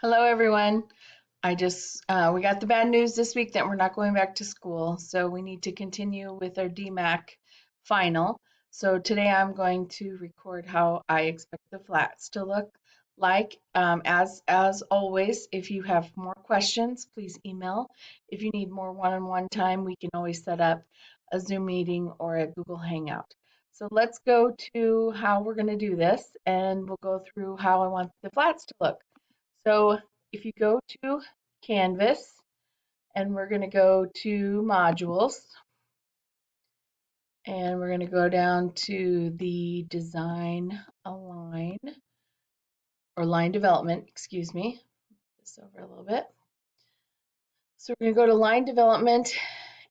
Hello, everyone. We got the bad news this week that we're not going back to school, so we need to continue with our DMAC final. So today I'm going to record how I expect the flats to look like. As always, if you have more questions, please email. If you need more one-on-one time, we can always set up a Zoom meeting or a Google Hangout. So let's go to how we're going to do this, and we'll go through how I want the flats to look. So if you go to Canvas and we're going to go to modules and we're going to go down to the design align or line development, excuse me, this over a little bit. So we're going to go to line development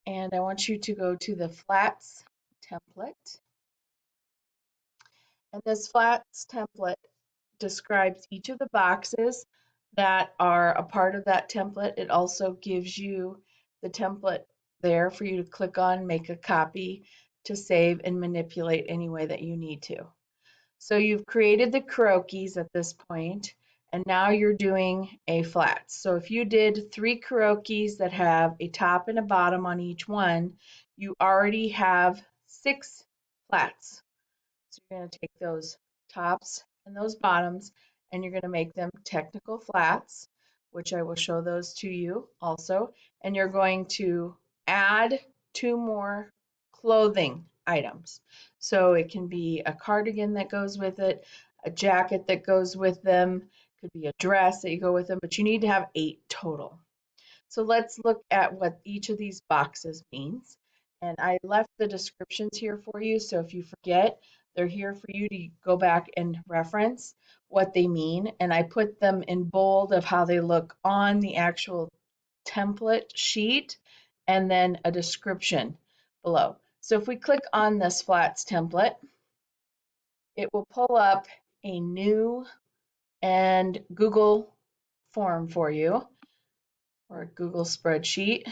and I want you to go to the flats template. And this flats template describes each of the boxes that are a part of that template. It also gives you the template there for you to click on, make a copy to save and manipulate any way that you need to. So you've created the Kuroki's at this point, and now you're doing a flat. So if you did 3 Kuroki's that have a top and a bottom on each one, you already have 6 flats. So you're going to take those tops and those bottoms and you're going to make them technical flats, which I will show those to you also. And you're going to add 2 more clothing items. So it can be a cardigan that goes with it, a jacket that goes with them, could be a dress that you go with them, but you need to have 8 total. So let's look at what each of these boxes means. And I left the descriptions here for you, so if you forget, they're here for you to go back and reference what they mean. And I put them in bold of how they look on the actual template sheet and then a description below. So if we click on this flats template, it will pull up a new and Google form for you or a Google spreadsheet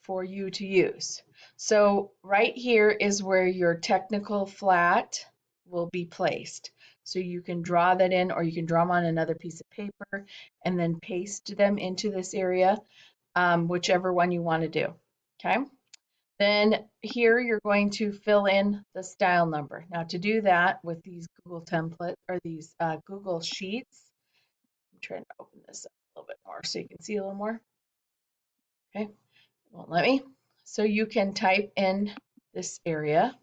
for you to use. So right here is where your technical flat will be placed. So you can draw that in or you can draw them on another piece of paper and then paste them into this area, whichever one you want to do. Okay. Then here you're going to fill in the style number. Now to do that with these Google template or these Google Sheets, I'm trying to open this up a little bit more so you can see a little more. Okay, it won't let me. So you can type in this area.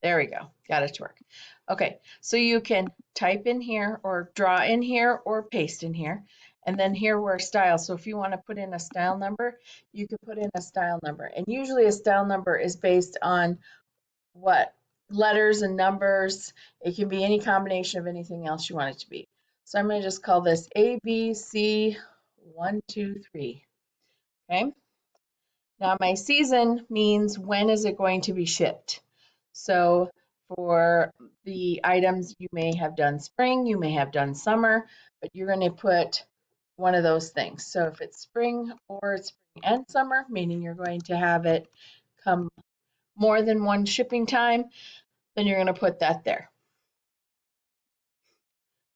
There we go, got it to work. Okay, so you can type in here or draw in here or paste in here. And then here where style, so if you want to put in a style number, you can put in a style number. And usually a style number is based on what letters and numbers. It can be any combination of anything else you want it to be. So I'm going to just call this ABC 1, 2, 3. Okay. Now my season means when is it going to be shipped. So for the items, you may have done spring, you may have done summer, but you're going to put one of those things. So if it's spring or it's spring and summer, meaning you're going to have it come more than one shipping time, then you're going to put that there.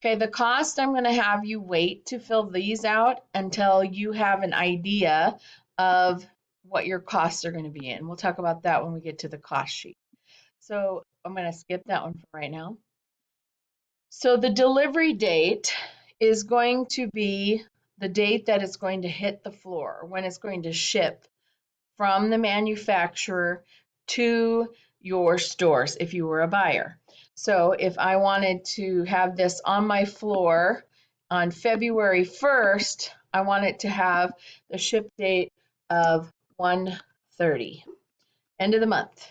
Okay, the cost, I'm going to have you wait to fill these out until you have an idea of what your costs are going to be in. We'll talk about that when we get to the cost sheet. So I'm going to skip that one for right now. So the delivery date is going to be the date that it's going to hit the floor, when it's going to ship from the manufacturer to your stores if you were a buyer. So if I wanted to have this on my floor on February 1st, I want it to have the ship date of 1/30, end of the month.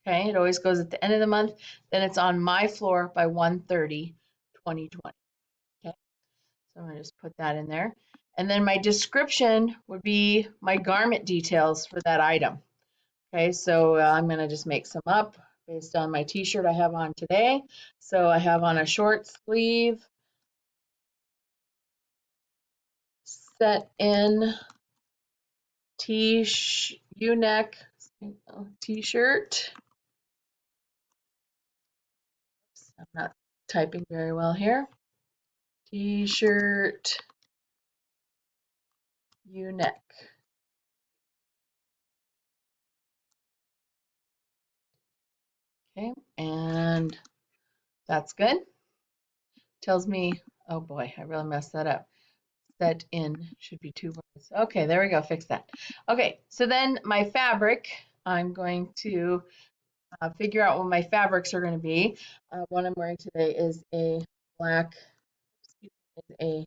Okay, it always goes at the end of the month, then it's on my floor by 1/30, 2020. Okay, so I'm going to just put that in there. And then my description would be my garment details for that item. Okay, so I'm going to just make some up based on my t-shirt I have on today. So I have on a short sleeve, set in U-neck t-shirt. I'm not typing very well here. T-shirt U-neck. Okay, and that's good. Tells me, oh boy, I really messed that up. Set in should be 2 words. Okay, there we go, fix that. Okay, so then my fabric, I'm going to figure out what my fabrics are going to be. What I'm wearing today is a black, is a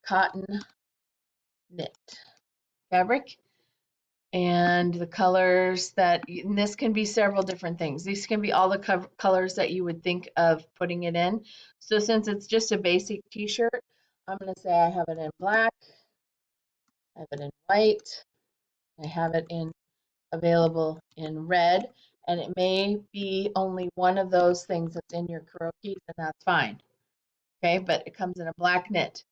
cotton knit fabric. And the colors that, and this can be several different things. These can be all the colors that you would think of putting it in. So since it's just a basic t-shirt, I'm going to say I have it in black, I have it in white, I have it in available in red, and it may be only one of those things that's in your Kuroki, and that's fine. Okay, but it comes in a black knit.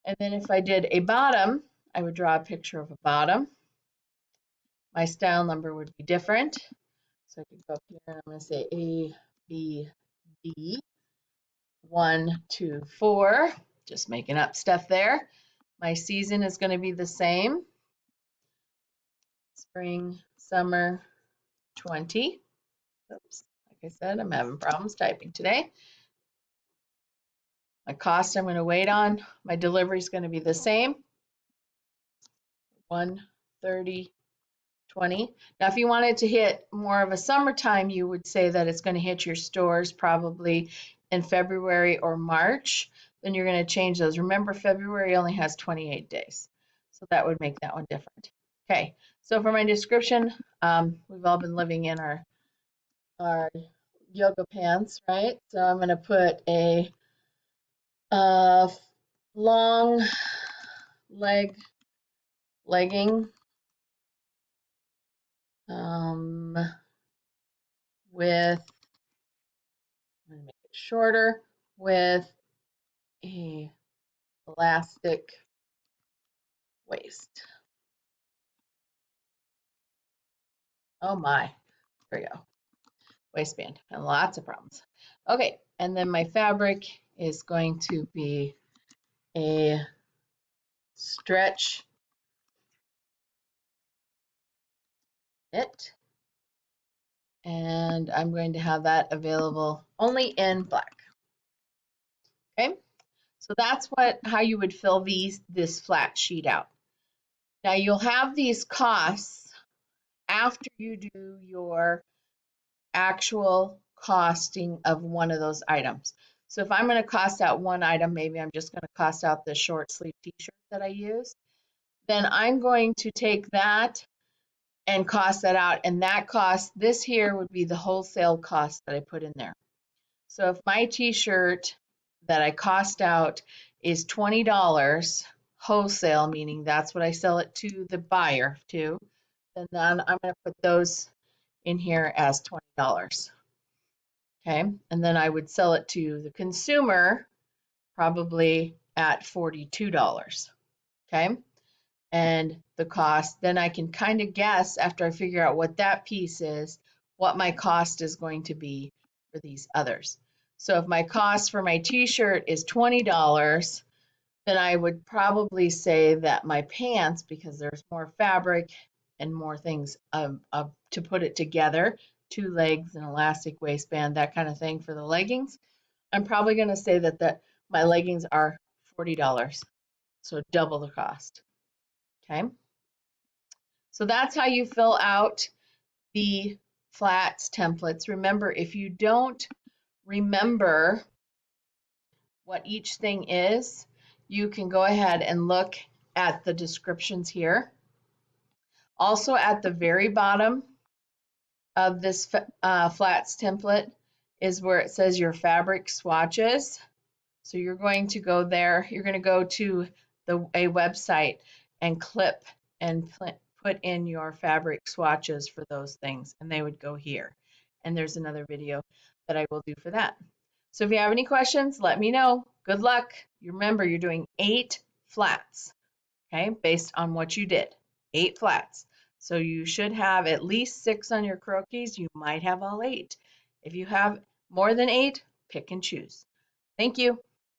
And then if I did a bottom, I would draw a picture of a bottom. My style number would be different. So I could go up here and I'm going to say A, B, D, 1, 2, 4. Just making up stuff there. My season is going to be the same. Spring, summer, 20. Oops, like I said, I'm having problems typing today. My cost I'm going to wait on. My delivery is going to be the same. 130, 20. Now, if you wanted to hit more of a summertime, you would say that it's going to hit your stores probably in February or March. Then you're going to change those. Remember, February only has 28 days. So that would make that one different. Okay, so for my description, we've all been living in our yoga pants, right? So I'm going to put a long legging with, I'm going to make it shorter, with a elastic waist. Oh my, there we go. Waistband and lots of problems. Okay, and then my fabric is going to be a stretch knit, and I'm going to have that available only in black. Okay, so that's how you would fill this flat sheet out. Now you'll have these costs after you do your actual costing of one of those items. So if I'm going to cost out one item, maybe I'm just going to cost out the short sleeve t-shirt that I use, then I'm going to take that and cost that out, and that cost, this here would be the wholesale cost that I put in there. So if my t-shirt that I cost out is $20 wholesale, meaning that's what I sell it to the buyer to, then I'm going to put those in here as $20. Okay, and then I would sell it to the consumer probably at $42. Okay, and the cost, then I can kind of guess after I figure out what that piece is, what my cost is going to be for these others. So if my cost for my t-shirt is $20, then I would probably say that my pants, because there's more fabric and more things to put it together, 2 legs, an elastic waistband, that kind of thing for the leggings, I'm probably going to say that my leggings are $40, so double the cost. Okay, so that's how you fill out the flats templates. Remember, if you don't remember what each thing is, you can go ahead and look at the descriptions here. Also at the very bottom of this flats template is where it says your fabric swatches. So you're going to go there, you're going to go to a website and clip and put in your fabric swatches for those things, and they would go here. And there's another video that I will do for that. So if you have any questions, let me know. Good luck. You remember, you're doing 8 flats, okay, based on what you did. 8 flats. So you should have at least 6 on your croquis. You might have all 8. If you have more than 8, pick and choose. Thank you.